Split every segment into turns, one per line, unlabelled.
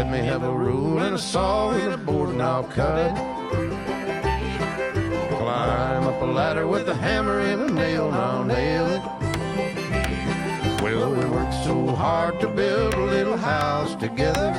Let me have a rule and a saw and a board and I'll cut it. Climb up a ladder with a hammer and a nail and I'll nail it. Well, we worked so hard to build a little house together.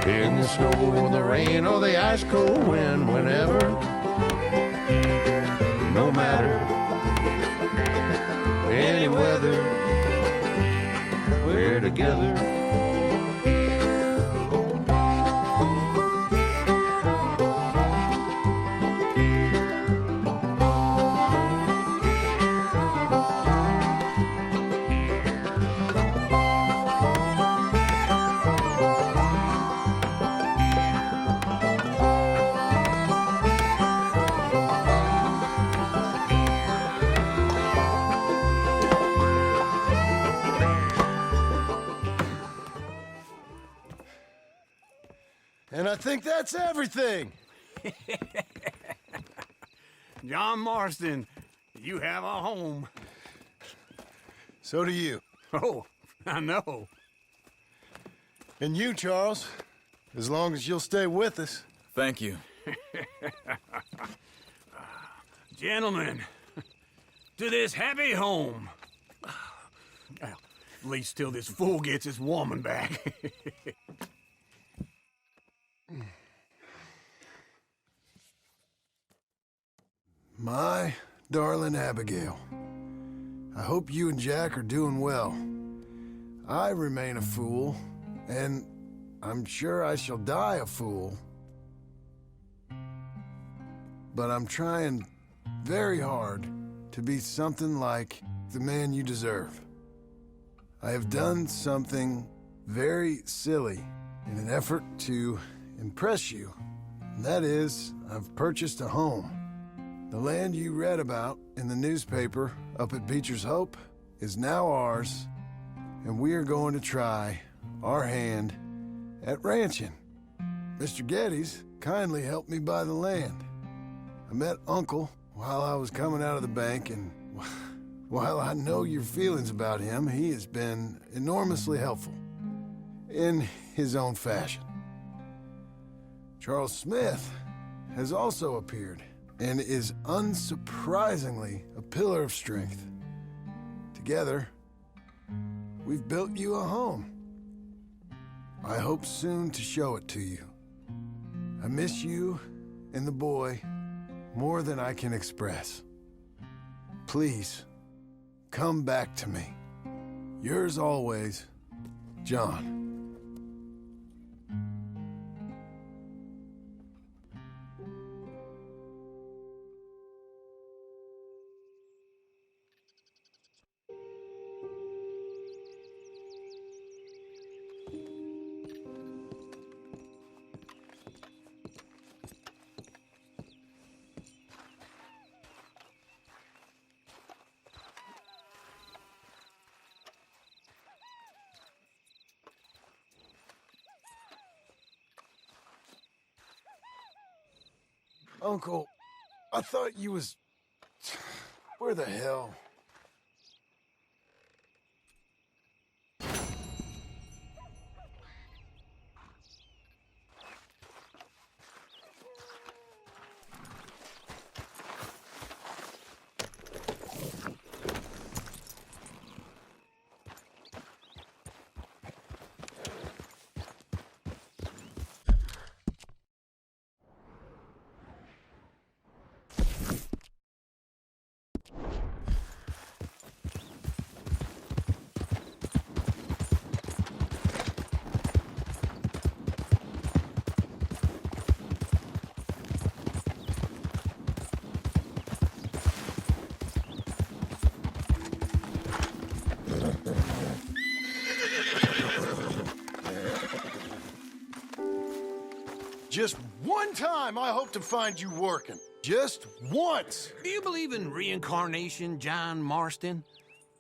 In the snow, the rain, or the ice cold wind, whenever. No matter any weather, we're together.
And I think that's everything.
John Marston, you have a home.
So do you.
Oh, I know.
And you, Charles, as long as you'll stay with us.
Thank you.
Gentlemen, to this happy home. Well, at least till this fool gets his woman back.
My darling Abigail, I hope you and Jack are doing well. I remain a fool, and I'm sure I shall die a fool. But I'm trying very hard to be something like the man you deserve. I have done something very silly in an effort to impress you. And that is, I've purchased a home. The land you read about in the newspaper up at Beecher's Hope is now ours, and we are going to try our hand at ranching. Mr. Geddes kindly helped me buy the land. I met Uncle while I was coming out of the bank, and while I know your feelings about him, he has been enormously helpful in his own fashion. Charles Smith has also appeared and is unsurprisingly a pillar of strength. Together, we've built you a home. I hope soon to show it to you. I miss you and the boy more than I can express. Please, come back to me. Yours always, John. Uncle, I thought you was... Where the hell? Just one time I hope to find you working. Just once.
Do you believe in reincarnation, John Marston?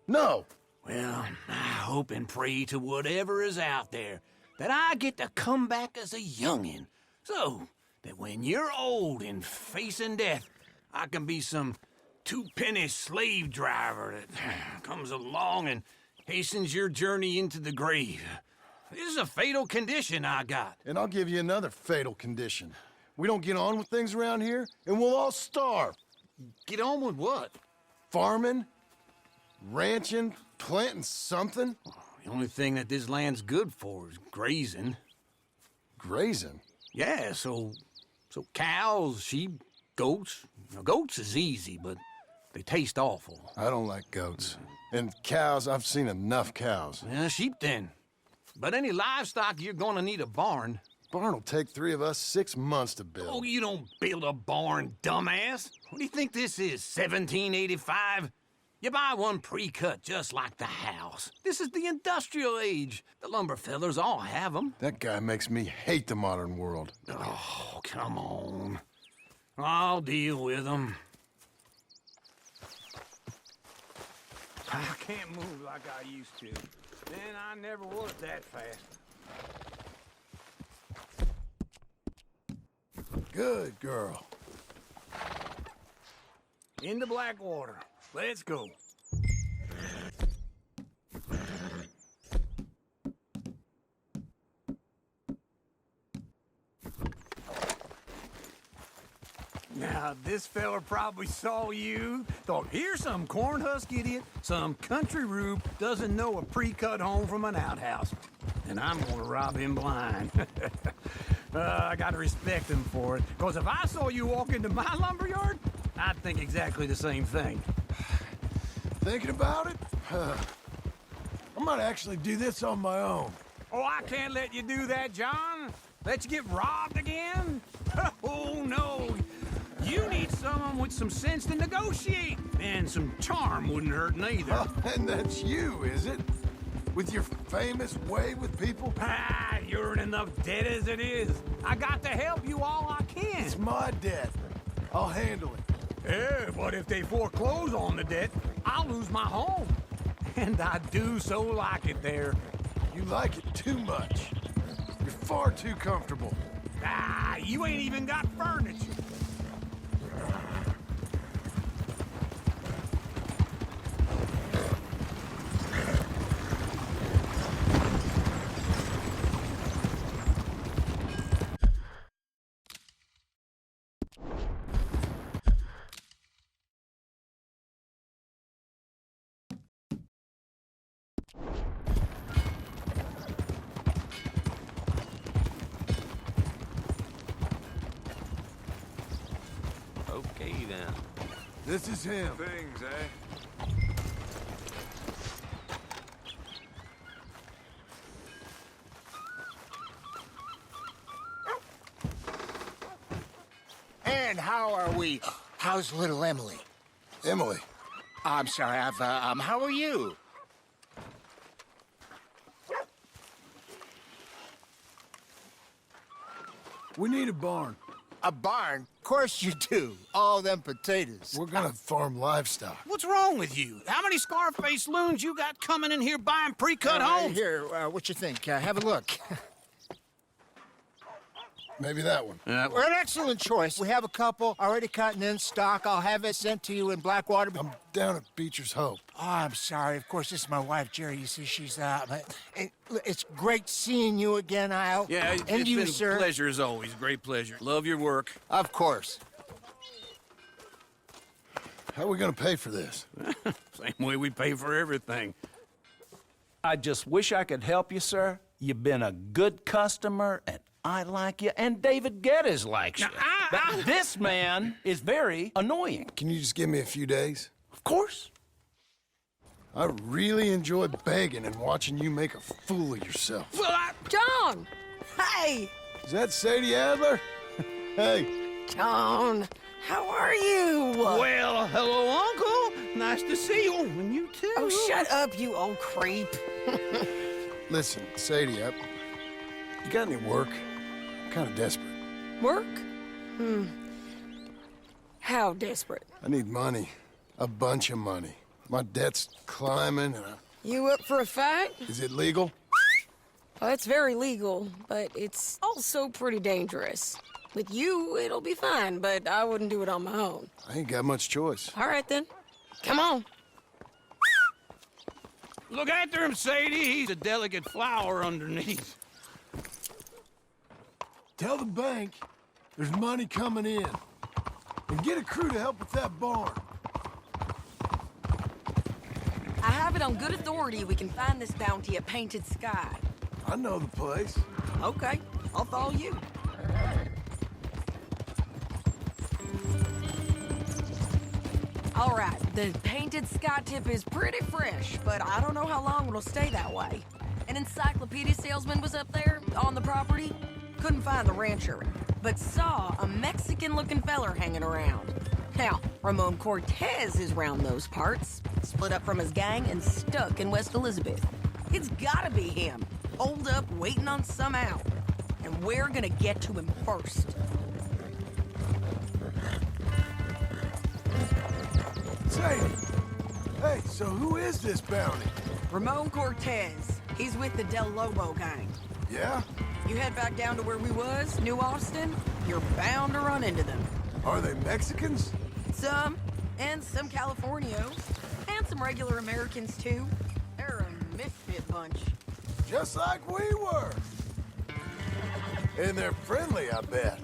No.
Well, I hope and pray to whatever is out there that I get to come back as a youngin', so that when you're old and facing death, I can be some two-penny slave driver that comes along and hastens your journey into the grave. This is a fatal condition I got.
And I'll give you another fatal condition. We don't get on with things around here, and we'll all starve.
Get on with what?
Farming, ranching, planting something.
The only thing that this land's good for is grazing.
Grazing?
Yeah, so cows, sheep, goats. Now, goats is easy, but they taste awful.
I don't like goats. And cows, I've seen enough cows.
Yeah, sheep then. But any livestock, you're gonna need a barn.
Barn will take 3 of us 6 months to build.
Oh, you don't build a barn, dumbass. What do you think this is, 1785? You buy one pre-cut just like the house. This is the industrial age. The lumber fellers all have them.
That guy makes me hate the modern world.
Oh, come on. I'll deal with them. I can't move like I used to. Then I never was that fast.
Good girl.
Into Blackwater. Let's go. Now, this fella probably saw you, thought, here's some cornhusk idiot, some country rube doesn't know a pre-cut home from an outhouse. And I'm gonna rob him blind. I gotta respect him for it, because if I saw you walk into my lumberyard, I'd think exactly the same thing.
Thinking about it? I might actually do this on my own.
Oh, I can't let you do that, John. Let you get robbed again? Oh, no. You need someone with some sense to negotiate. And some charm wouldn't hurt neither.
And that's you, is it? With your famous way with people?
Ah, you're in enough debt as it is. I got to help you all I can.
It's my debt. I'll handle it.
Yeah, but if they foreclose on the debt, I'll lose my home. And I do so like it there.
You like it too much. You're far too comfortable.
Ah, you ain't even got furniture.
Okay, then.
This is him.
Things, eh?
And how are we? How's little Emily?
Emily.
I'm sorry, how are you?
We need a barn.
A barn? Of course you do. All them potatoes.
We're gonna farm livestock.
What's wrong with you? How many Scarface loons you got coming in here buying pre-cut homes?
Here, what you think? Have a look.
Maybe that one.
We're an excellent choice. We have a couple already cut and in stock. I'll have it sent to you in Blackwater.
I'm down at Beecher's Hope.
Oh, I'm sorry. Of course, this is my wife, Jerry. You see, she's it's great seeing you again, Al.
Yeah,
and
it's
you,
been
sir.
a pleasure as always. Great pleasure. Love your work.
Of course.
How are we gonna pay for this?
Same way we pay for everything.
I just wish I could help you, sir. You've been a good customer, and I like you, and David Geddes likes you. But this man is very annoying.
Can you just give me a few days?
Of course.
I really enjoy begging and watching you make a fool of yourself.
John! Hey!
Is that Sadie Adler? Hey,
John, how are you?
Well, hello, Uncle. Nice to see you. And you too.
Oh, shut up, you old creep.
listen, Sadie, you got any work? I'm kind of desperate.
Work? How desperate?
I need money. A bunch of money. My debt's climbing and
You up for a fight?
Is it legal?
Well, it's very legal, but it's also pretty dangerous. With you, it'll be fine, but I wouldn't do it on my own.
I ain't got much choice.
All right, then. Come on.
Look after him, Sadie. He's a delicate flower underneath.
Tell the bank there's money coming in. And get a crew to help with that barn.
I have it on good authority we can find this bounty at Painted Sky.
I know the place.
Okay, I'll follow you. All right, the Painted Sky tip is pretty fresh, but I don't know how long it'll stay that way. An encyclopedia salesman was up there on the property. Couldn't find the rancher, but saw a Mexican-looking feller hanging around. Now, Ramon Cortez is round those parts, split up from his gang and stuck in West Elizabeth. It's gotta be him, holed up waiting on some out. And we're gonna get to him first.
Sadie! Hey, so who is this bounty?
Ramon Cortez. He's with the Del Lobo gang.
Yeah?
You head back down to where we was, New Austin, you're bound to run into them.
Are they Mexicans?
Some, and some Californios, and some regular Americans too. They're a misfit bunch.
Just like we were. And they're friendly, I bet.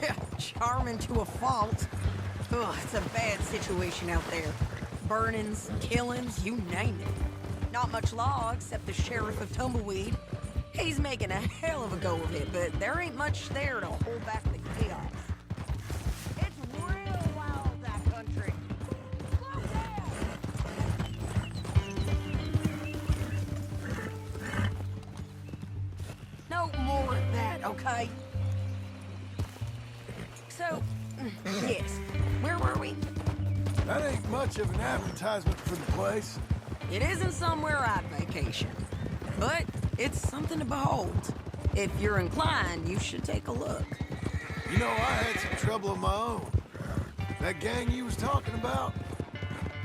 Yeah, charming to a fault. Ugh, it's a bad situation out there. Burnings, killings, you name it. Not much law except the sheriff of Tumbleweed. He's making a hell of a go of it, but there ain't much there to hold back the chaos. It's real wild, that country. Slow down. No more of that, okay? So, yes, where were we?
That ain't much of an advertisement for the place.
It isn't somewhere I'd vacation, but it's something to behold. If you're inclined, you should take a look.
You know, I had some trouble of my own. That gang you was talking about,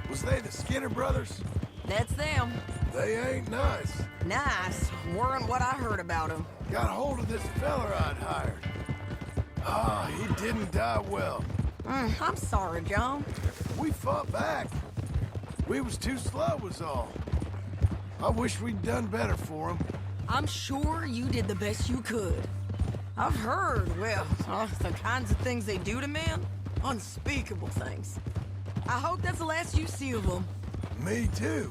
was they the Skinner brothers?
That's them.
They ain't nice.
Nice. Weren't what I heard about them.
Got hold of this feller I'd hired. Ah, he didn't die well.
I'm sorry, John.
We fought back. We was too slow was all. I wish we'd done better for him.
I'm sure you did the best you could. I've heard, well, the kinds of things they do to men. Unspeakable things. I hope that's the last you see of them.
Me too.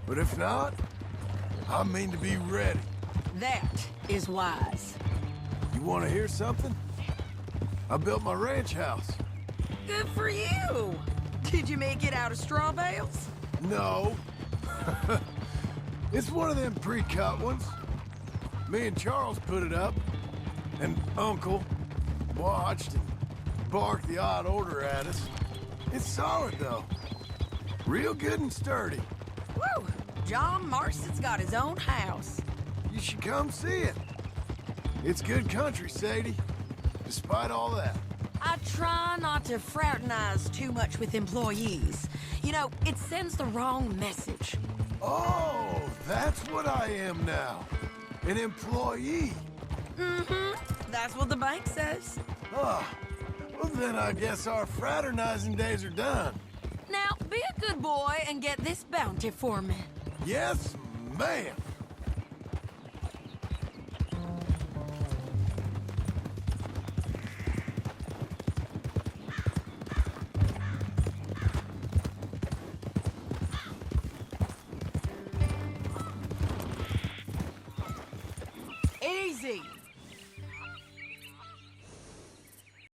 But if not, I mean to be ready.
That is wise.
You want to hear something? I built my ranch house.
Good for you. Did you make it out of straw bales?
No. It's one of them pre-cut ones. Me and Charles put it up, and Uncle watched and barked the odd order at us. It's solid, though. Real good and sturdy.
Woo! John Marston's got his own house.
You should come see it. It's good country, Sadie. Despite all that.
I try not to fraternize too much with employees. You know, it sends the wrong message.
Oh, that's what I am now. An employee.
Mm-hmm. That's what the bank says.
Ah, well then I guess our fraternizing days are done.
Now, be a good boy and get this bounty for me.
Yes, ma'am.